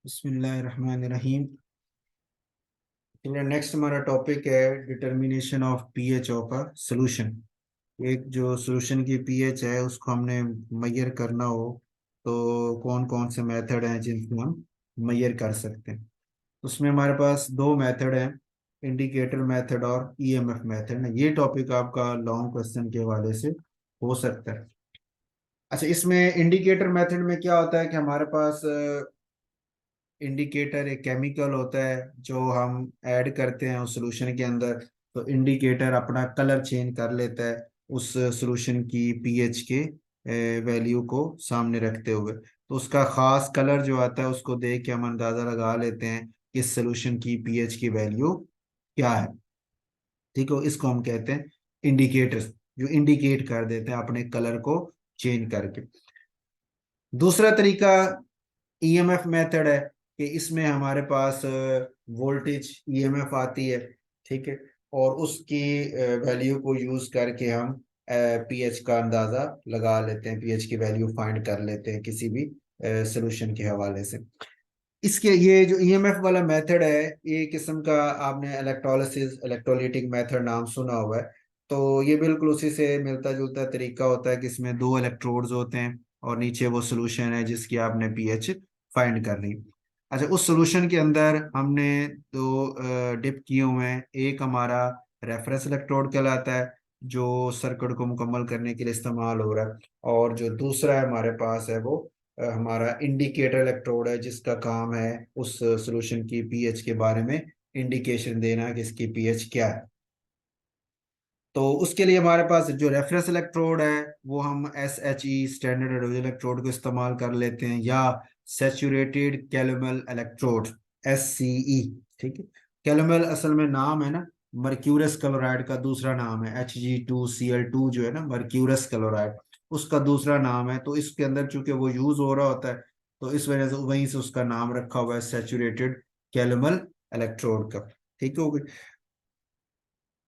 बिस्मिल्लाहिर्रहमानिर्रहीम। नेक्स्ट हमारा टॉपिक है determination of pH of a solution. एक जो सोल्यूशन की पीएच है उसको हमने मेजर करना हो तो कौन कौन से मेथड हैं जिनको हम मेजर कर सकते हैं। उसमें हमारे पास दो मेथड हैं, इंडिकेटर मेथड और ईएमएफ मेथड है। ये टॉपिक आपका लॉन्ग क्वेश्चन के हवाले से हो सकता है। अच्छा, इसमें इंडिकेटर मेथड में क्या होता है कि हमारे पास इंडिकेटर एक केमिकल होता है जो हम ऐड करते हैं उस सॉल्यूशन के अंदर। तो इंडिकेटर अपना कलर चेंज कर लेता है उस सॉल्यूशन की पीएच के वैल्यू को सामने रखते हुए। तो उसका खास कलर जो आता है उसको देख के हम अंदाजा लगा लेते हैं कि इस सॉल्यूशन की पीएच की वैल्यू क्या है। ठीक है, इसको हम कहते हैं इंडिकेटर्स, जो इंडिकेट कर देते हैं अपने कलर को चेंज करके। दूसरा तरीका ईएमएफ मेथड है कि इसमें हमारे पास वोल्टेज ईएमएफ आती है। ठीक है, और उसकी वैल्यू को यूज करके हम पीएच का अंदाजा लगा लेते हैं, पीएच की वैल्यू फाइंड कर लेते हैं किसी भी सॉल्यूशन के हवाले से। इसके ये जो ईएमएफ वाला मेथड है, ये किस्म का आपने इलेक्ट्रोलिसिस इलेक्ट्रोलाइटिक मेथड नाम सुना हुआ है। तो ये बिल्कुल उसी से मिलता जुलता तरीका होता है कि इसमें दो इलेक्ट्रोड्स होते हैं और नीचे वो सॉल्यूशन है जिसकी आपने पीएच फाइंड करनी। अच्छा, उस सॉल्यूशन के अंदर हमने दो डिप किए हुए हैं। एक हमारा रेफरेंस इलेक्ट्रोड कहलाता है जो सर्किट को मुकम्मल करने के लिए इस्तेमाल हो रहा है, और जो दूसरा है हमारे पास है वो हमारा इंडिकेटर इलेक्ट्रोड है जिसका काम है उस सॉल्यूशन की पीएच के बारे में इंडिकेशन देना कि इसकी पीएच क्या है। तो उसके लिए हमारे पास जो रेफरेंस इलेक्ट्रोड है वो हम S H E standard hydrogen electrode को इस्तेमाल कर लेते हैं, या saturated calomel electrode S C E. ठीक है, कैलोमल असल में नाम है ना, मर्क्यूरस क्लोराइड का दूसरा नाम है। Hg2Cl2 जो है ना, मर्क्यूरस क्लोराइड उसका दूसरा नाम है। तो इसके अंदर चूंकि वो यूज हो रहा होता है तो इस वजह से वहीं से उसका नाम रखा हुआ है सेचुरेटेड कैलोमल इलेक्ट्रोड का। ठीक है,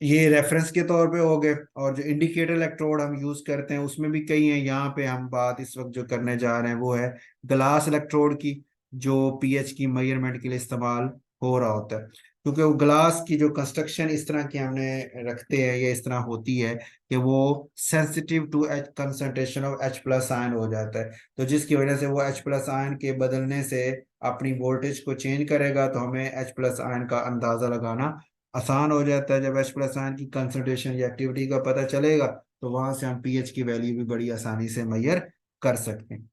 ये रेफरेंस के तौर पे हो गए। और जो इंडिकेटर इलेक्ट्रोड हम यूज करते हैं उसमें भी कई हैं। यहाँ पे हम बात इस वक्त जो करने जा रहे हैं वो है ग्लास इलेक्ट्रोड की, जो पीएच की मेजरमेंट के लिए इस्तेमाल हो रहा होता है। क्योंकि वो ग्लास की जो कंस्ट्रक्शन इस तरह की हमने रखते हैं, ये इस तरह होती है कि वो sensitive to H concentration of H plus ion हो जाता है। तो जिसकी वजह से वो H प्लस आयन के बदलने से अपनी वोल्टेज को चेंज करेगा, तो हमें H प्लस आयन का अंदाजा लगाना आसान हो जाता है। जब H प्लस आयन की कंसंट्रेशन या एक्टिविटी का पता चलेगा तो वहां से हम पीएच की वैल्यू भी बड़ी आसानी से मेजर कर सकते हैं।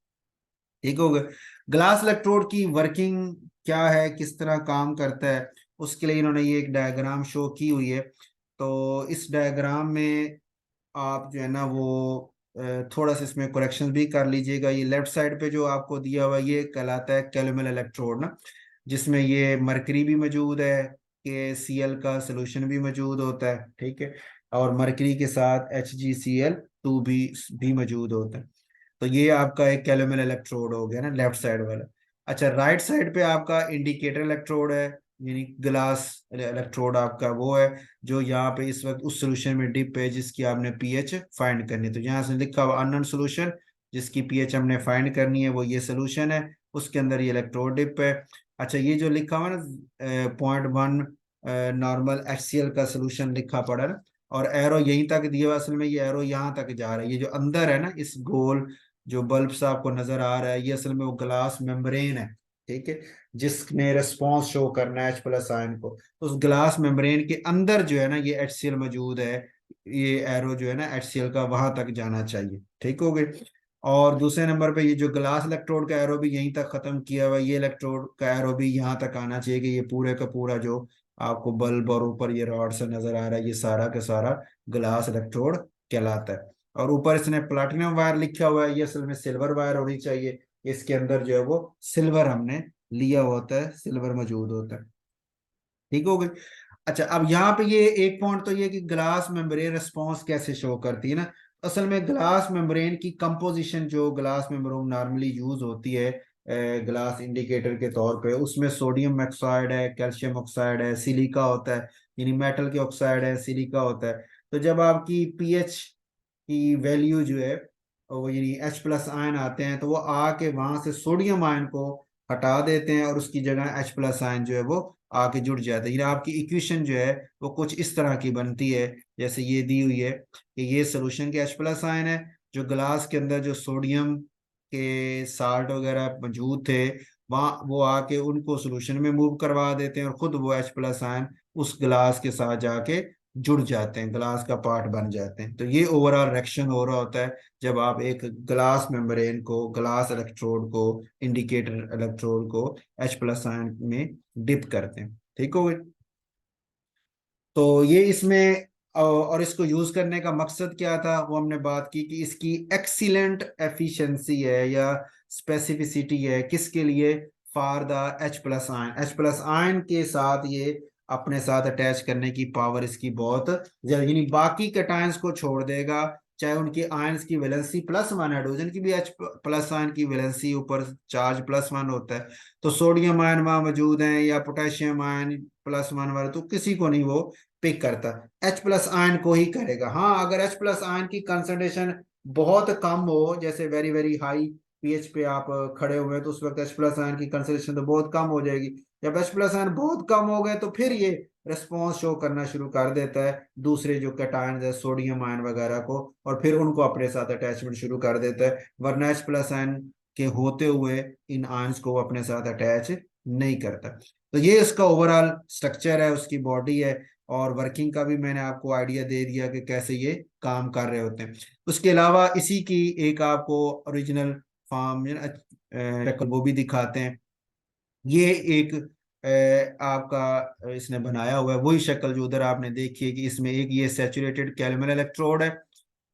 ठीक हो गया। ग्लास इलेक्ट्रोड की वर्किंग क्या है, किस तरह काम करता है, उसके लिए इन्होंने ये एक डायग्राम शो की हुई है। तो इस डायग्राम में आप जो है ना वो थोड़ा सा इसमें करेक्शन भी कर लीजिएगा। ये लेफ्ट साइड पे जो आपको दिया हुआ है ये कहलाता है कैलोमल इलेक्ट्रोड ना, जिसमें ये मरकरी भी मौजूद है कि सीएल का सोल्यूशन भी मौजूद होता है। ठीक है, और मरकरी के साथ HgCl2 भी मौजूद होता है। तो ये आपका एक कैलोमल इलेक्ट्रोड हो गया ना, लेफ्ट साइड वाला। अच्छा, राइट साइड पे आपका इंडिकेटर इलेक्ट्रोड है, यानी ग्लास इलेक्ट्रोड आपका वो है जो यहाँ पे इस वक्त उस सोल्यूशन में डिप है जिसकी आपने पीएच फाइंड करनी है। तो यहाँ से लिखा हुआ अननोन सोल्यूशन जिसकी पीएच हमने फाइंड करनी है वो ये सोल्यूशन है, उसके अंदर ये इलेक्ट्रोड डिप है। अच्छा, ये जो लिखा हुआ ना 0.1 नॉर्मल HCl का सोल्यूशन लिखा पड़ा है ना, और एरो यहीं तक दिया हुआ, असल में ये एरो यहाँ तक जा रहा है। ये जो अंदर है ना इस गोल जो बल्ब सा आपको नजर आ रहा है, ये असल में वो ग्लास मेम्ब्रेन है। ठीक है, जिसने रिस्पॉन्स शो करना है H प्लस आयन को। तो उस ग्लास मेम्ब्रेन के अंदर जो है ना ये HCl मौजूद है। ये एरो जो है ना HCl का वहां तक जाना चाहिए। ठीक हो गई। और दूसरे नंबर पे ये जो ग्लास इलेक्ट्रोड का एरो भी यहीं तक खत्म किया हुआ है, ये इलेक्ट्रोड का एरो भी यहाँ तक आना चाहिए कि ये पूरे का पूरा जो आपको बल्ब और ऊपर ये रॉड से नजर आ रहा है ये सारा का सारा ग्लास इलेक्ट्रोड कहलाता है। और ऊपर इसने प्लाटिनम वायर लिखा हुआ है, ये असल में सिल्वर वायर होनी चाहिए। इसके अंदर जो है वो सिल्वर हमने लिया होता है, सिल्वर मौजूद होता है। ठीक हो गई। अच्छा, अब यहाँ पे ये एक पॉइंट तो ये कि ग्लास मेम्ब्रेन रिस्पॉन्स कैसे शो करती है ना। असल में ग्लास मेम्ब्रेन की कंपोजिशन जो ग्लास मेम्ब्रेन नॉर्मली यूज होती है ग्लास इंडिकेटर के तौर पे, उसमें सोडियम ऑक्साइड है, कैल्शियम ऑक्साइड है, सिलिका होता है, यानी मेटल के ऑक्साइड है, सिलिका होता है। तो जब आपकी पीएच की वैल्यू जो है वो यानी H प्लस आयन आते हैं तो वो आके वहां से सोडियम आयन को हटा देते हैं और उसकी जगह H प्लस आयन जो है वो आके जुड़ जाता है। ये आपकी इक्वेशन जो है वो कुछ इस तरह की बनती है, जैसे ये दी हुई है कि ये सोल्यूशन के H प्लस आयन है, जो ग्लास के अंदर जो सोडियम के साल्ट वगैरह मौजूद थे वहाँ वो आके उनको सोल्यूशन में मूव करवा देते हैं और खुद वो H प्लस आयन उस ग्लास के साथ जाके जुड़ जाते हैं, ग्लास का पार्ट बन जाते हैं। तो ये ओवरऑल रिएक्शन हो रहा होता है जब आप एक ग्लास मेम्ब्रेन को, ग्लास इलेक्ट्रोड को, इंडिकेटर इलेक्ट्रोड को H प्लस आयन में डिप करते हैं। ठीक हो गई। तो ये इसमें और इसको यूज करने का मकसद क्या था वो हमने बात की कि इसकी एक्सीलेंट एफिशिएंसी है या स्पेसिफिसिटी है, किसके लिए, for the H plus ion. H plus ion के साथ ये अपने साथ अटैच करने की पावर इसकी बहुत ज्यादा, यानी बाकी कैटायंस को छोड़ देगा, चाहे उनकी आयंस की वैलेंसी +1 है, हाइड्रोजन की भी H प्लस आयन की वैलेंसी ऊपर चार्ज +1 होता है, तो सोडियम आयन वहां मौजूद है या पोटेशियम आयन +1 वाले, तो किसी को नहीं वो पिक करता, H प्लस आयन को ही करेगा। हाँ, अगर H प्लस आयन की कंसंट्रेशन बहुत कम हो, जैसे वेरी वेरी हाई पीएच पे आप खड़े हुए हैं, तो उस वक्त H प्लस आयन की कंसंट्रेशन तो बहुत कम हो जाएगी। जब H प्लस आयन बहुत कम हो गए तो फिर ये रेस्पॉन्स शो करना शुरू कर देता है दूसरे जो कैटायन है सोडियम आयन वगैरह को, और फिर उनको अपने साथ अटैचमेंट शुरू कर देता है, वरना H प्लस आयन के होते हुए इन आयंस को वो अपने साथ अटैच नहीं करता। तो ये इसका ओवरऑल स्ट्रक्चर है, उसकी बॉडी है, और वर्किंग का भी मैंने आपको आइडिया दे दिया कि कैसे ये काम कर रहे होते हैं। उसके अलावा इसी की एक आपको ओरिजिनल फॉर्म शक्ल वो भी दिखाते हैं। ये एक आपका इसने बनाया हुआ है वही शक्ल जो उधर आपने देखी है, कि इसमें एक ये सैचुरेटेड कैल्विन इलेक्ट्रोड है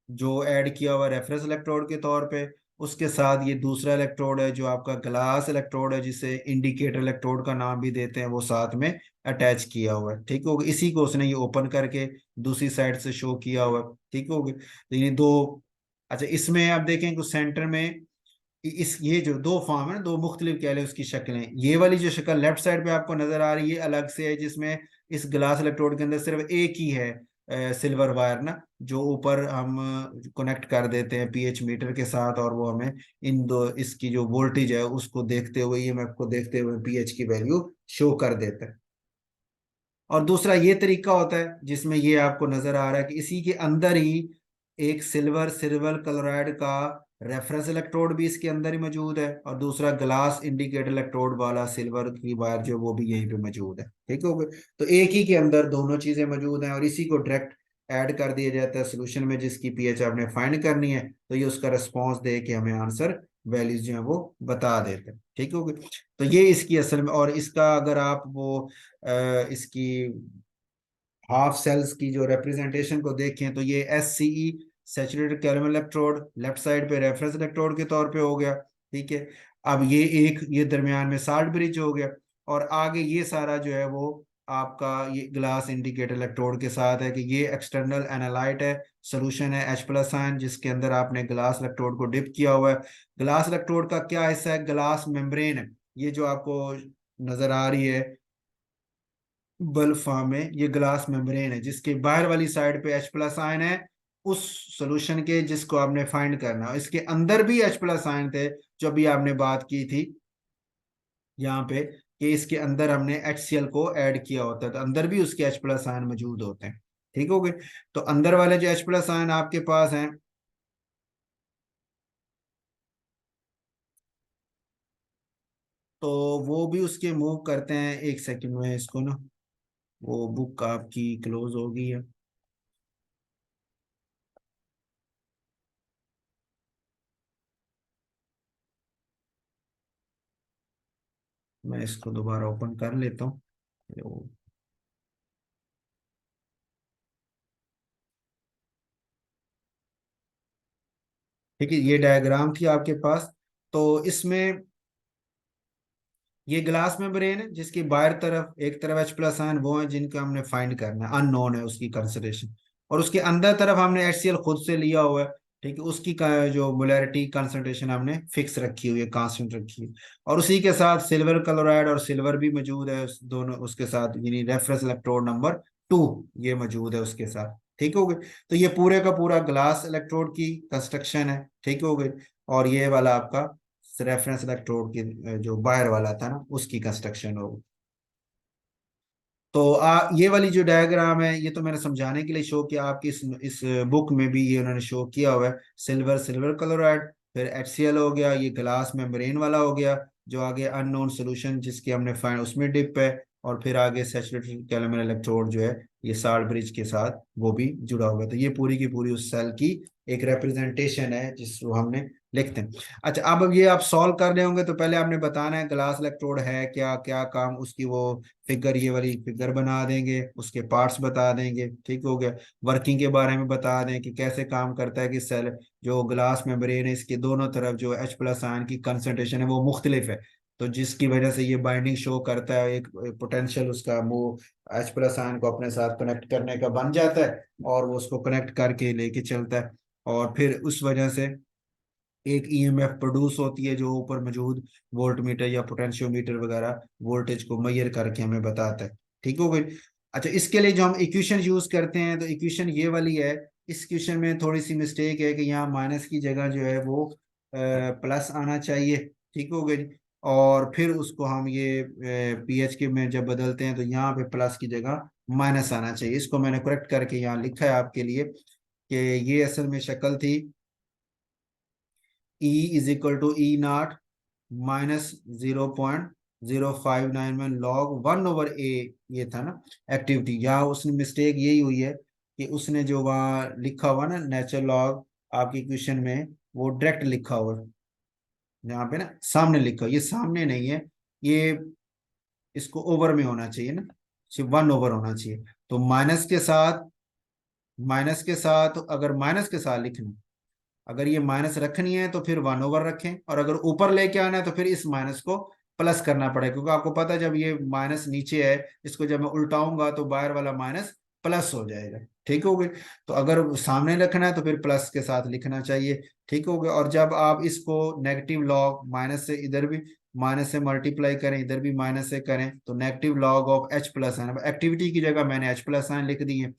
जो ऐड किया हुआ रेफरेंस इलेक्ट्रोड के तौर पे, उसके साथ ये दूसरा इलेक्ट्रोड है जो आपका ग्लास इलेक्ट्रोड है जिसे इंडिकेटर इलेक्ट्रोड का नाम भी देते हैं, वो साथ में अटैच किया हुआ है। ठीक होगा, इसी को उसने ये ओपन करके दूसरी साइड से शो किया हुआ है। ठीक होगी, तो ये दो, अच्छा इसमें आप देखें कि सेंटर में इस ये जो दो फॉर्म है ना, दो मुख्तलिफ कह लें उसकी शक्लें, ये वाली जो शक्ल लेफ्ट साइड पे आपको नजर आ रही है अलग से है, जिसमें इस ग्लास इलेक्ट्रोड के अंदर सिर्फ एक ही है सिल्वर वायर ना, जो ऊपर हम कनेक्ट कर देते हैं पीएच मीटर के साथ, और वो हमें इन दो इसकी जो वोल्टेज है उसको देखते हुए, ये मैप को देखते हुए पीएच की वैल्यू शो कर देता है। और दूसरा ये तरीका होता है जिसमें ये आपको नजर आ रहा है कि इसी के अंदर ही एक सिल्वर सिल्वर क्लोराइड का रेफरेंस इलेक्ट्रोड भी इसके अंदर ही मौजूद है, और दूसरा ग्लास इंडिकेटर इलेक्ट्रोड वाला सिल्वर की वायर जो वो भी यहीं पे मौजूद है। ठीक है, तो एक ही के अंदर दोनों चीजें मौजूद हैं, और इसी को डायरेक्ट ऐड कर दिया जाता है सोल्यूशन में, जिसकी पीएच आपने फाइंड करनी है, तो ये उसका रिस्पॉन्स दे के हमें आंसर वैल्यूज जो है वो बता देते हैं। ठीक है, तो ये इसकी असल में, और इसका अगर आप वो इसकी हाफ सेल्स की जो रिप्रेजेंटेशन को देखें तो ये SCE saturated caramel electrode left side पे रेफरेंस इलेक्ट्रोड के तौर पे हो गया। ठीक है, अब ये एक ये दरमियान में साल्ट ब्रिज हो गया, और आगे ये सारा जो है वो आपका ये ग्लास इंडिकेटर इलेक्ट्रोड के साथ है, कि ये एक्सटर्नल एनालाइट है, सोल्यूशन है H प्लस आयन जिसके अंदर आपने ग्लास इलेक्ट्रोड को डिप किया हुआ है। ग्लास इलेक्ट्रोड का क्या हिस्सा है, ग्लास मेम्ब्रेन है, ये जो आपको नजर आ रही है बल्ब फॉर्म में, ये ग्लास मेम्ब्रेन है जिसके बाहर वाली साइड पे H प्लस आयन है उस सॉल्यूशन के जिसको आपने फाइंड करना है। इसके अंदर भी H प्लस आयन थे जो अभी आपने बात की थी यहाँ पे, कि इसके अंदर हमने HCl को ऐड किया होता है, तो अंदर भी उसके H प्लस आयन मौजूद होते हैं। ठीक हो गए, तो अंदर वाले जो H प्लस आयन आपके पास हैं, तो वो भी उसके मूव करते हैं। एक सेकंड में इसको ना, वो बुक आपकी क्लोज हो गई है, मैं इसको दोबारा ओपन कर लेता हूँ। ठीक है, ये डायग्राम थी आपके पास। तो इसमें ये ग्लास मेम्ब्रेन है जिसकी बाहर तरफ एक तरफ H प्लस आयन वो है जिनका हमने फाइंड करना है, अननोन है उसकी कंसंट्रेशन, और उसके अंदर तरफ हमने HCl खुद से लिया हुआ है। ठीक है, उसकी जो मोलैरिटी कंसंट्रेशन हमने फिक्स रखी हुई है, कांस्टेंट रखी है, और उसी के साथ सिल्वर क्लोराइड और सिल्वर भी मौजूद है दोनों उसके साथ, यानी रेफरेंस इलेक्ट्रोड नंबर 2 ये मौजूद है उसके साथ। ठीक हो गए, तो ये पूरे का पूरा ग्लास इलेक्ट्रोड की कंस्ट्रक्शन है। ठीक हो गए, और ये वाला आपका रेफरेंस इलेक्ट्रोड की जो बाहर वाला था ना उसकी कंस्ट्रक्शन होगी। तो ये वाली जो डायग्राम है ये तो मैंने समझाने के लिए शो किया, आपकी इस बुक में भी ये उन्होंने शो किया हुआ है। सिल्वर सिल्वर क्लोराइड, फिर HCl हो गया, ये ग्लास मेम्ब्रेन वाला हो गया, जो आगे अननोन सोल्यूशन जिसकी हमने फाइंड उसमें डिप है, और फिर आगे सैचुरेटेड कैल्विन इलेक्ट्रोड जो है ये साल्ट ब्रिज के साथ वो भी जुड़ा हुआ है। तो ये पूरी की पूरी उस सेल की एक रिप्रेजेंटेशन है जिसको हमने लिखते हैं। अच्छा, अब ये आप सॉल्व कर रहे होंगे तो पहले आपने बताना है ग्लास इलेक्ट्रोड है क्या, क्या काम उसकी, वो फिगर ये वाली फिगर बना देंगे, उसके पार्ट्स बता देंगे, ठीक हो गया। वर्किंग के बारे में बता दें कि कैसे काम करता है, कि सेल जो ग्लास मेम्ब्रेन है इसके दोनों तरफ जो H+ आयन की कंसंट्रेशन है वो मुख्तलिफ है, तो जिसकी वजह से ये बाइंडिंग शो करता है, एक पोटेंशियल उसका वो H+ आयन को अपने साथ कनेक्ट करने का बन जाता है, और वो उसको कनेक्ट करके लेके चलता है। और फिर उस वजह से एक ईएमएफ प्रोड्यूस होती है जो ऊपर मौजूद वोल्ट मीटर या पोटेंशियोमीटर वगैरह वोल्टेज को मेजर करके हमें बताता है, ठीक हो गई। अच्छा, इसके लिए जो हम इक्वेशन यूज करते हैं तो इक्वेशन ये वाली है। इस इक्वेशन में थोड़ी सी मिस्टेक है कि यहाँ माइनस की जगह जो है वो प्लस आना चाहिए, ठीक हो गई। और फिर उसको हम ये पीएच के में जब बदलते हैं तो यहाँ पे प्लस की जगह माइनस आना चाहिए। इसको मैंने करेक्ट करके यहाँ लिखा है आपके लिए कि ये असल में शक्ल थी E = E0 माइनस 0.059 में log 1/a, ये था ना एक्टिविटी। यहाँ उसने मिस्टेक यही हुई है कि उसने जो वहाँ लिखा हुआ ना नेचुरल लॉग आपकी क्वेश्चन में, वो डायरेक्ट लिखा हुआ है यहाँ पे ना, सामने लिखा, ये सामने नहीं है, ये इसको ओवर में होना चाहिए ना, सिर्फ 1/, होना चाहिए। तो माइनस के साथ अगर माइनस के साथ लिखना, अगर ये माइनस रखनी है तो फिर 1/, रखें, और अगर ऊपर लेके आना है तो फिर इस माइनस को प्लस करना पड़ेगा, क्योंकि आपको पता है जब ये माइनस नीचे है, इसको जब मैं उल्टाऊंगा तो बाहर वाला माइनस प्लस हो जाएगा, ठीक हो गई। तो अगर सामने रखना है तो फिर प्लस के साथ लिखना चाहिए, ठीक हो गया। और जब आप इसको नेगेटिव लॉग माइनस से इधर भी माइनस से मल्टीप्लाई करें, इधर भी माइनस से करें, तो negative log of H+, activity की जगह मैंने H+ लिख दी है,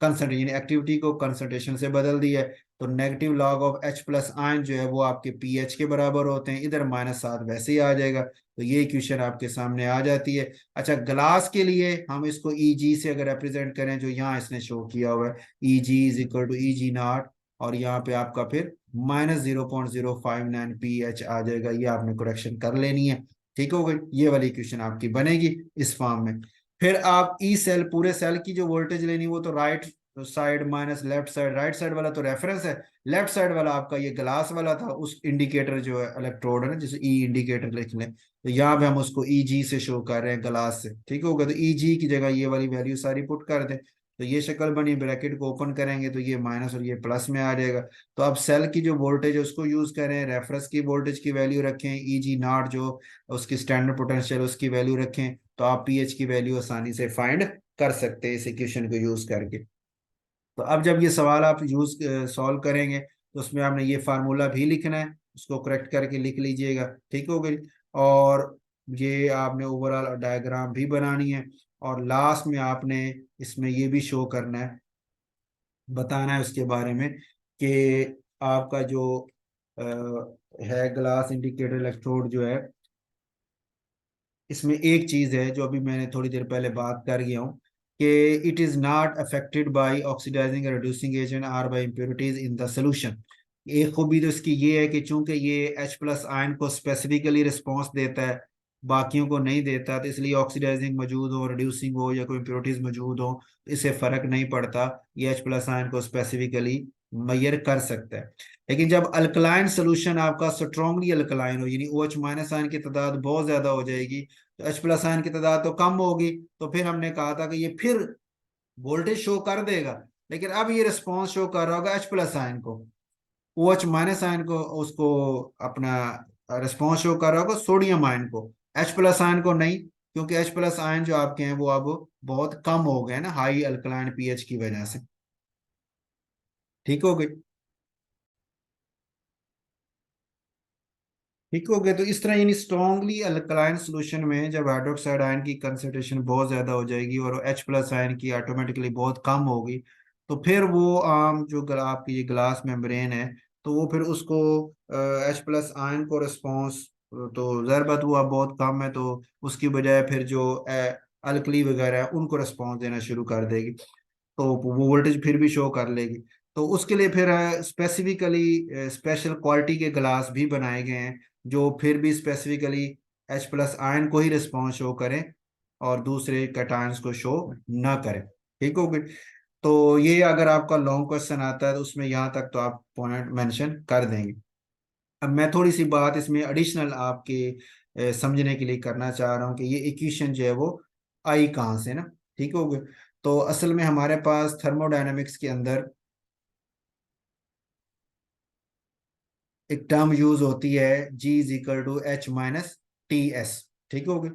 कंसंट्रेशन यानी एक्टिविटी को कंसंट्रेशन से बदल दिया है। तो नेगेटिव लॉग ऑफ H+ जो है वो आपके पीएच के बराबर होते हैं, इधर -7 वैसे ही आ जाएगा। तो ये इक्वेशन आपके सामने आ जाती है। अच्छा, ग्लास के लिए हम इसको Eg से अगर रिप्रेजेंट करें, जो यहाँ इसने शो किया हुआ है, Eg = Eg0, और यहाँ पे आपका फिर -0.059 pH आ जाएगा। ये आपने करेक्शन कर लेनी है, ठीक हो गई। ये वाली इक्वेशन आपकी बनेगी इस फॉर्म में। फिर आप ई सेल पूरे सेल की जो वोल्टेज लेनी, वो तो right side minus left side, right side वाला तो रेफरेंस है, लेफ्ट साइड वाला आपका ये ग्लास वाला था, उस इंडिकेटर जो है इलेक्ट्रोड है ना, जिसे ई इंडिकेटर लिख लें, तो यहाँ पे हम उसको Eg से शो कर रहे हैं ग्लास से, ठीक होगा। तो Eg की जगह ये वाली वैल्यू सारी पुट कर दें, तो ये शक्ल बनी, ब्रैकेट को ओपन करेंगे तो ये माइनस और ये प्लस में आ जाएगा। तो अब सेल की जो वोल्टेज है उसको यूज करें, रेफरेंस की वोल्टेज की वैल्यू रखें, Eg0 जो उसकी स्टैंडर्ड पोटेंशियल उसकी वैल्यू रखें, तो आप पीएच की वैल्यू आसानी से फाइंड कर सकते हैं इस इक्वेशन को यूज करके। तो अब जब ये सवाल आप यूज सॉल्व करेंगे तो उसमें आपने ये फार्मूला भी लिखना है, उसको करेक्ट करके लिख लीजिएगा, ठीक हो गई। और ये आपने ओवरऑल डायग्राम भी बनानी है, और लास्ट में आपने इसमें ये भी शो करना है, बताना है उसके बारे में कि आपका जो अ, है ग्लास इंडिकेटर इलेक्ट्रोड जो है, इसमें एक चीज है जो अभी मैंने थोड़ी देर पहले बात कर गया हूँ, कि it is not affected by oxidising reducing agent or by impurities in the solution. एक खूबी तो इसकी ये है कि चूंकि ये H+ आयन को स्पेसिफिकली रिस्पॉन्स देता है, बाकियों को नहीं देता, तो इसलिए ऑक्सीडाइजिंग मौजूद हो, रिड्यूसिंग हो, या कोई इम्प्योरिटीज मौजूद हो, तो इससे फर्क नहीं पड़ता, ये H+ आयन को स्पेसिफिकली मेजर कर सकता है। लेकिन जब अल्कलाइन सोल्यूशन आपका स्ट्रांगली अल्कलाइन हो, यानी OH- आयन की तादाद बहुत ज्यादा हो जाएगी, तो H+ आयन की तादाद तो कम होगी, तो फिर हमने कहा था कि ये फिर वोल्टेज शो कर देगा, लेकिन अब ये रिस्पॉन्स शो कर रहा होगा H+ आयन को, OH- आयन को उसको अपना रिस्पॉन्स शो कर रहा होगा सोडियम आयन को, H+ आयन को नहीं, क्योंकि H+ आयन जो आपके हैं वो अब बहुत कम हो गए ना हाई अल्कलाइन पीएच की वजह से, ठीक हो गई। ठीक हो गया। तो इस तरह यानी स्ट्रॉन्गली अल्कलाइन सोल्यूशन में जब हाइड्रोक्साइड आयन की कंसंट्रेशन बहुत ज्यादा हो जाएगी और H+ आयन की ऑटोमेटिकली बहुत कम होगी, तो फिर वो आम जो आपकी ये ग्लास मेम्ब्रेन है तो वो फिर उसको H+ आयन को रिस्पॉन्स, तो ज़ाहिर बात हुआ बहुत कम है, तो उसकी बजाय फिर जो अल्कली वगैरह है उनको रिस्पॉन्स देना शुरू कर देगी, तो वो वोल्टेज फिर भी शो कर लेगी। तो उसके लिए फिर स्पेसिफिकली स्पेशल क्वालिटी के ग्लास भी बनाए गए हैं जो फिर भी स्पेसिफिकली H+ आयन को ही रिस्पॉन्स शो करें और दूसरे कैटायंस को शो ना करें। ठीक हो गई। तो ये अगर आपका लॉन्ग क्वेश्चन आता है तो उसमें यहाँ तक तो आप पॉइंट मेंशन कर देंगे। अब मैं थोड़ी सी बात इसमें एडिशनल आपके समझने के लिए करना चाह रहा हूँ कि ये इक्वेशन जो है वो आई कहाँ से ना। ठीक हो गया। तो असल में हमारे पास थर्मोडायनेमिक्स के अंदर एक टर्म यूज होती है G = H - TS। ठीक हो गया।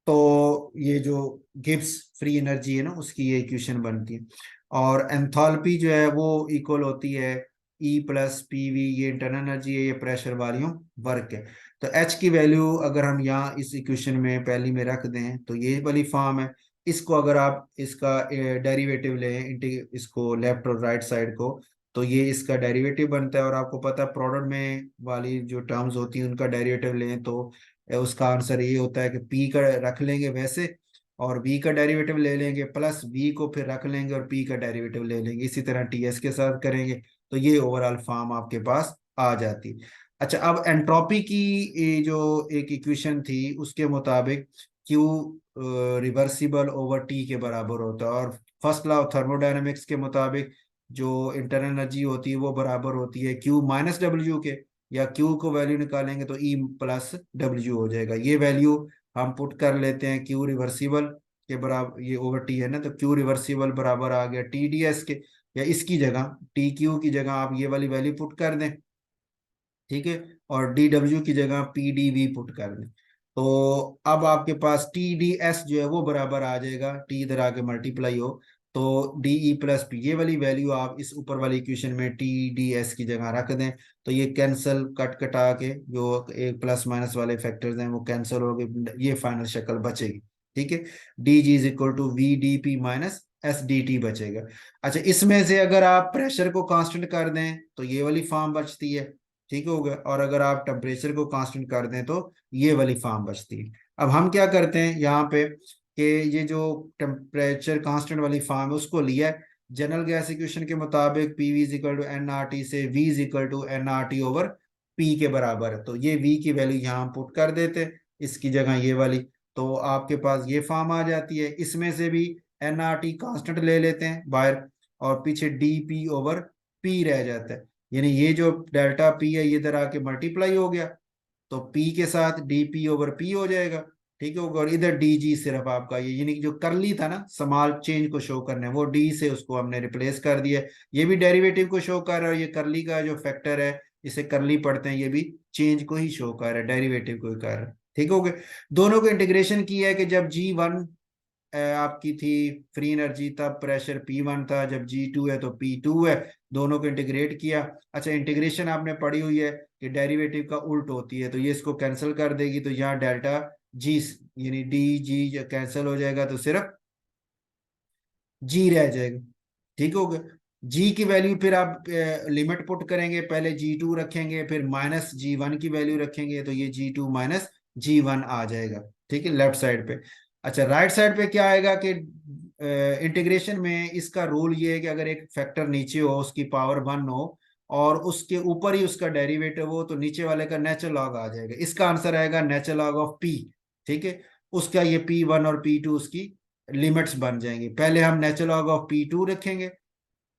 तो ये जो गिब्स फ्री एनर्जी है ना उसकी ये इक्वेशन बनती है। और एंथैल्पी जो है वो इक्वल होती है E+PV, ये इंटरनल एनर्जी है, ये प्रेशर वॉल्यूम वर्क है। तो H की वैल्यू अगर हम यहाँ इस इक्वेशन में पहली में रख दें तो ये वाली फॉर्म है। इसको अगर आप इसका डेरिवेटिव लें इसको लेफ्ट और राइट साइड को, तो ये इसका डेरिवेटिव बनता है। और आपको पता है प्रोडक्ट में वाली जो टर्म्स होती हैं उनका डेरिवेटिव लें तो उसका आंसर ये होता है कि पी का रख लेंगे वैसे, और वी का डेरिवेटिव ले लेंगे, प्लस वी को फिर रख लेंगे और पी का डेरिवेटिव ले लेंगे। इसी तरह टीएस के साथ करेंगे तो ये ओवरऑल फॉर्म आपके पास आ जाती है। अच्छा, अब एंट्रोपी की ये जो एक इक्वेशन थी उसके मुताबिक क्यू रिवर्सिबल ओवर टी के बराबर होता है, और फर्स्ट लॉ ऑफ थर्मोडायनेमिक्स के मुताबिक जो इंटरनल एनर्जी होती है वो बराबर होती है Q - W के, या Q को वैल्यू निकालेंगे तो E+W हो जाएगा। ये वैल्यू हम पुट कर लेते हैं Q रिवर्सिबल के बराबर, ये ओवर टी है ना, तो Q रिवर्सिबल बराबर आ गया TdS के, या इसकी जगह TQ की जगह आप ये वाली वैल्यू पुट कर दें। ठीक है। और DW की जगह PdV पुट कर दें। तो अब आपके पास TdS जो है वो बराबर आ जाएगा, T इधर आके मल्टीप्लाई हो, तो DE+P, ये वाली वैल्यू आप इस ऊपर वाली इक्वेशन में TdS की जगह रख दें। तो ये कैंसल कट कटा के जो एक प्लस माइनस वाले फैक्टर्स हैं वो कैंसिल हो गए, ये फाइनल शक्ल बचेगी। ठीक है। DG = VdP - SdT बचेगा। अच्छा, इसमें से अगर आप प्रेशर को कांस्टेंट कर दें तो ये वाली फॉर्म बचती है। ठीक हो गया। और अगर आप टेम्परेचर को कांस्टेंट कर दें तो ये वाली फॉर्म बचती है। अब हम क्या करते हैं यहाँ पे कि ये जो टेम्परेचर कांस्टेंट वाली फॉर्म है उसको लिया है जनरल गैस इक्वेशन के मुताबिक PV = NRT से V = NRT/P के बराबर है। तो ये V की वैल्यू यहाँ पुट कर देते हैं इसकी जगह ये वाली, तो आपके पास ये फॉर्म आ जाती है। इसमें से भी NRT कांस्टेंट ले लेते हैं बाहर, और पीछे DP/P रह जाता है। यानी ये जो डेल्टा पी है ये इधर आके मल्टीप्लाई हो गया, तो पी के साथ DP/P हो जाएगा। ठीक है। और इधर DG सिर्फ आपका ये, यानी कि जो करली था ना स्मॉल चेंज को शो करने, वो डी से उसको हमने रिप्लेस कर दिया। ये भी डेरिवेटिव को शो कर रहा है, और ये करली का जो फैक्टर है इसे करली पढ़ते हैं, ये भी चेंज को ही शो कर रहा है, डेरिवेटिव को ही कर रहा है। ठीक हो गया। दोनों को इंटीग्रेशन किया है कि जब G1 आपकी थी फ्री एनर्जी तब प्रेशर P1 था, जब G2 है तो P2 है। दोनों को इंटीग्रेट किया। अच्छा, इंटीग्रेशन आपने पढ़ी हुई है कि डेरिवेटिव का उल्ट होती है, तो ये इसको कैंसिल कर देगी, तो यहाँ डेल्टा जी यानी DG कैंसिल हो जाएगा, तो सिर्फ G रह जाएगा। ठीक हो गया। G की वैल्यू फिर आप लिमिट पुट करेंगे, पहले G2 रखेंगे फिर -G1 की वैल्यू रखेंगे, तो ये G2 - G1 आ जाएगा। ठीक है, लेफ्ट साइड पे। अच्छा, राइट साइड पे क्या आएगा कि इंटीग्रेशन में इसका रूल ये है कि अगर एक फैक्टर नीचे हो उसकी पावर 1 हो और उसके ऊपर ही उसका डेरिवेटिव हो, तो नीचे वाले का नेचुरल लॉग आ जाएगा। इसका आंसर आएगा नेचुरल लॉग ऑफ P। ठीक है। उसका ये P1 और P2 उसकी लिमिट्स बन जाएंगी। पहले हम नेचुरल लॉग ऑफ P2 रखेंगे,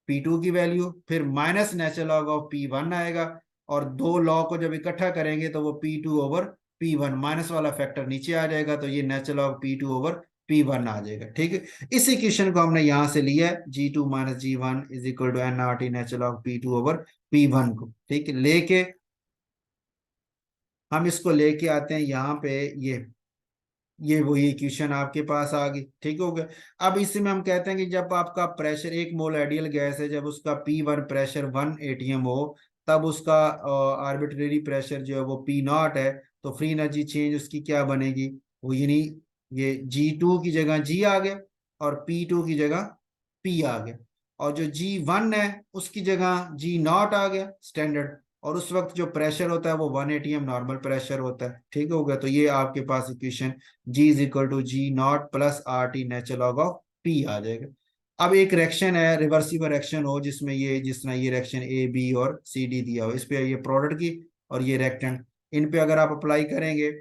P2 की वैल्यू, फिर minus natural log of P1 आएगा, और दो लॉ को जब इकट्ठा करेंगे तो वो P2/P1, माइनस वाला फैक्टर नीचे आ जाएगा, तो ये नेचुरल लॉग P2/P1 आ जाएगा। ठीक है। इस इक्वेशन को हमने यहां से लिया है G2 - G1 = NRT natural log P2/P1 को। ठीक है, लेके हम इसको लेके आते हैं यहाँ पे, ये वही इक्वेशन आपके पास आ गई। ठीक हो गया। अब इसमें हम कहते हैं कि जब आपका प्रेशर, एक मोल आइडियल गैस है, जब उसका P1 प्रेशर 1 atm हो, तब उसका आर्बिट्रेरी प्रेशर जो है वो P0 है, तो फ्री एनर्जी चेंज उसकी क्या बनेगी, वो यानी ये G2 की जगह G आ गया और P2 की जगह P आ गया। और जो G1 है उसकी जगह G0 आ गया स्टैंडर्ड, और उस वक्त जो प्रेशर होता है वो 1 atm नॉर्मल प्रेशर होता है। ठीक हो गया, तो ये आपके पास equation G is equal to G0 plus RT natural log of P आ जाएगा। अब एक रिएक्शन है, रिवर्सिबल रिएक्शन हो, जिसमें ये जिस तरह ये रिएक्शन A B और CD दिया हो, इस पे ये प्रोडक्ट की और ये रिएक्टेंट, इन पे अगर आप अप्लाई करेंगे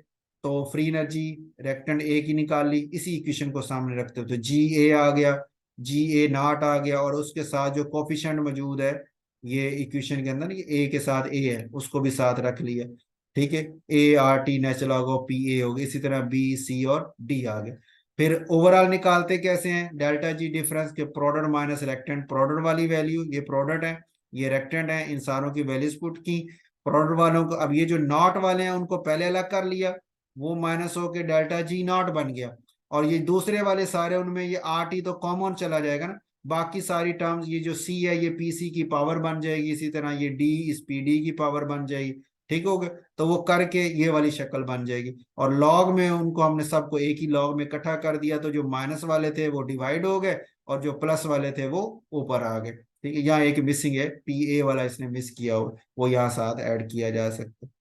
तो फ्री एनर्जी रिएक्टेंट ए की निकाल ली, इसी इक्वेशन को सामने रखते हो तो GA आ गया, GA0 आ गया, और उसके साथ जो कोफिशिएंट मौजूद है ये इक्वेशन के अंदर, ये ए के साथ ए है उसको भी साथ रख लिया। ठीक है, ART natural log of PA हो गया, इसी तरह B C और D आ गया। फिर ओवरऑल निकालते कैसे हैं, डेल्टा जी डिफरेंस के प्रोडक्ट माइनस रेक्टेंट, प्रोडक्ट वाली वैल्यू ये प्रोडक्ट है, ये रेक्टेंट है, इन सारों की वैल्यूज पुट की, प्रोडक्ट वालों को, अब ये जो नॉट वाले हैं उनको पहले अलग कर लिया, वो माइनस होके डेल्टा G0 बन गया, और ये दूसरे वाले सारे उनमें ये RT तो कॉमन चला जाएगा ना, बाकी सारी टर्म्स, ये जो C है ये PC की पावर बन जाएगी, इसी तरह ये D इस PD की पावर बन जाएगी। ठीक हो गया, तो वो करके ये वाली शक्ल बन जाएगी, और लॉग में उनको हमने सबको एक ही लॉग में इकट्ठा कर दिया, तो जो माइनस वाले थे वो डिवाइड हो गए और जो प्लस वाले थे वो ऊपर आ गए। ठीक है, यहाँ एक मिसिंग है, PA वाला इसने मिस किया हो, वो यहाँ साथ ऐड किया जा सकता है।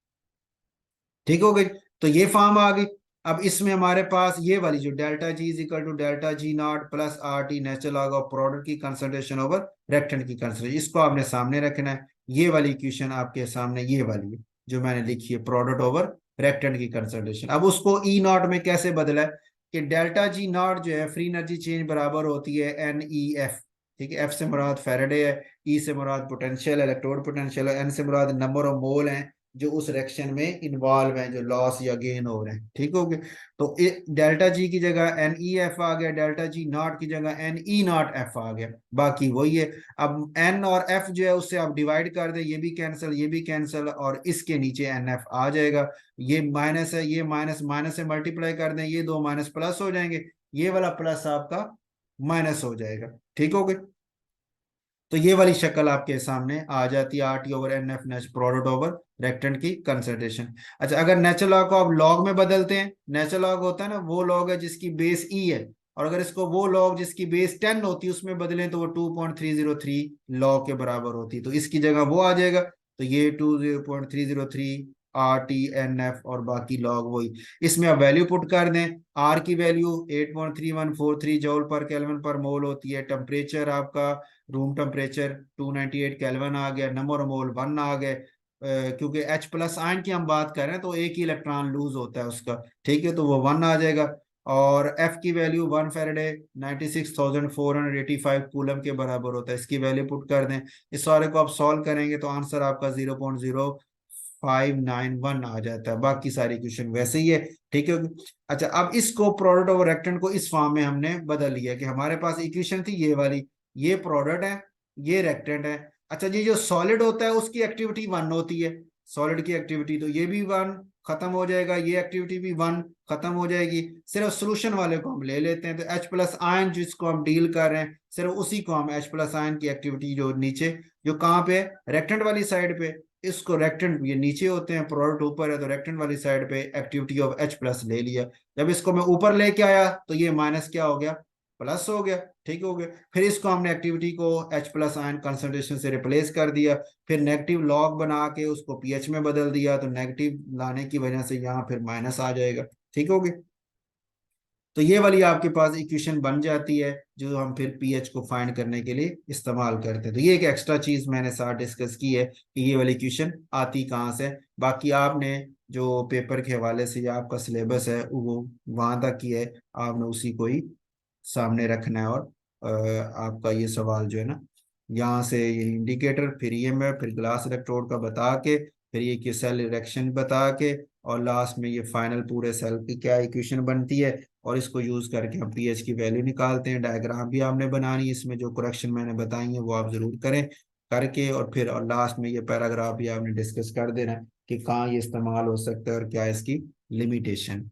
ठीक हो गई, तो ये फॉर्म आ गई। अब इसमें हमारे पास ये वाली जो delta G is equal to delta G0 plus RT natural log of product की कंसंट्रेशन ओवर रेक्टेंट की कंसंट्रेशन, इसको आपने सामने रखना है। ये वाली इक्वेशन आपके सामने ये वाली है जो मैंने लिखी है, प्रोडक्ट ओवर रेक्टेंट की कंसंट्रेशन। अब उसको E0 में कैसे बदला है कि डेल्टा G0 जो है फ्री एनर्जी चेंज बराबर होती है NEF। ठीक है, F से मुराद फेरेडे है, E से मुराद पोटेंशियल इलेक्ट्रोड पोटेंशियल है, N से मुराद नंबर ऑफ मोल है जो उस रिएक्शन में इन्वॉल्व हैं, जो लॉस या गेन हो रहे हैं। ठीक हो गया, तो डेल्टा जी की जगह NEF आ गया, डेल्टा G0 की जगह NE0F आ गया, बाकी वही है। अब N और F जो है उससे आप डिवाइड कर दे, ये भी कैंसिल ये भी कैंसिल, और इसके नीचे NF आ जाएगा। ये माइनस है, ये माइनस माइनस से मल्टीप्लाई कर दें, ये दो माइनस प्लस हो जाएंगे, ये वाला प्लस आपका माइनस हो जाएगा। ठीक हो गया, तो ये वाली शक्ल आपके सामने आ जाती है, RT ओवर NF नेच प्रोडक्ट ओवर रेक्टेंट की कंसंट्रेशन। अच्छा, अगर नेचुरल लॉग को आप लॉग में बदलते हैं, नेचुरल लॉग होता है ना वो लॉग है जिसकी बेस E है, और अगर इसको वो लॉग जिसकी बेस 10 होती है उसमें बदलें तो वो 2.303 लॉग के बराबर होती है, तो इसकी जगह वो आ जाएगा, तो ये 2.303 RT NF और बाकी लॉग वही। इसमें आप वैल्यू पुट कर दें, R की वैल्यू 8.3143 जूल पर केल्विन पर मोल होती है, टेम्परेचर आपका रूम टेम्परेचर 298 केल्विन आ गया, नंबर ऑफ मोल 1 आ गए, क्योंकि H प्लस आयन की हम बात कर रहे हैं तो एक ही इलेक्ट्रॉन लूज होता है उसका। ठीक है, तो वो 1 आ जाएगा, और F की वैल्यू 1 फेरेडे 96,485 कूलम के बराबर होता है, इसकी वैल्यू पुट कर दें। इस सारे को आप सॉल्व करेंगे तो आंसर आपका 0.0591 आ जाता है, बाकी सारी क्वेश्चन वैसे ही है। ठीक है, अच्छा, अब इसको प्रोडक्ट ऑफ रेक्टेंट को इस फॉर्म में हमने बदल लिया कि हमारे पास इक्वेशन थी ये वाली, ये प्रोडक्ट है, ये रेक्टेंट है। अच्छा, ये जो सॉलिड होता है उसकी एक्टिविटी 1 होती है, सॉलिड की एक्टिविटी, तो ये भी 1 खत्म हो जाएगा, ये एक्टिविटी भी 1 खत्म हो जाएगी। सिर्फ सोल्यूशन वाले को हम ले लेते हैं, तो H प्लस आयन जिसको हम डील कर रहे हैं सिर्फ उसी को हम H प्लस आयन की एक्टिविटी जो नीचे, जो कहाँ पे रेक्टेंट वाली साइड पे, इसको रेक्टेंट ये नीचे होते हैं, प्रोडक्ट ऊपर है, तो रेक्टेंट वाली साइड पे एक्टिविटी ऑफ H प्लस ले लिया। जब इसको मैं ऊपर लेके आया तो ये माइनस क्या हो गया, प्लस हो गया। ठीक हो गया, फिर इसको हमने एक्टिविटी को H प्लस आयन कंसंट्रेशन से रिप्लेस कर दिया, फिर नेगेटिव लॉग बना के उसको पीएच में बदल दिया, तो नेगेटिव लाने की वजह से यहाँ फिर माइनस आ जाएगा। ठीक हो गया, तो ये वाली आपके पास इक्वेशन बन जाती है जो हम फिर पीएच को फाइंड करने के लिए इस्तेमाल करते हैं। तो ये एक एक्स्ट्रा चीज मैंने साथ डिस्कस की है कि ये वाली इक्वेशन आती कहाँ से। बाकी आपने जो पेपर के हवाले से या आपका सिलेबस है वो वहां तक की है, आपने उसी को ही सामने रखना है, और आपका ये सवाल जो है ना, यहाँ से ये इंडिकेटर, फिर EMF, फिर ग्लास इलेक्ट्रोड का बता के, फिर ये कि सेल इरेक्शन बता के, और लास्ट में ये फाइनल पूरे सेल की क्या इक्वेशन बनती है, और इसको यूज करके हम पीएच की वैल्यू निकालते हैं। डायग्राम भी आपने बनानी है, इसमें जो करेक्शन मैंने बताई है वो आप जरूर करें करके, और फिर और लास्ट में ये पैराग्राफ भी आपने डिस्कस कर देना कि कहाँ ये इस्तेमाल हो सकता है और क्या इसकी लिमिटेशन।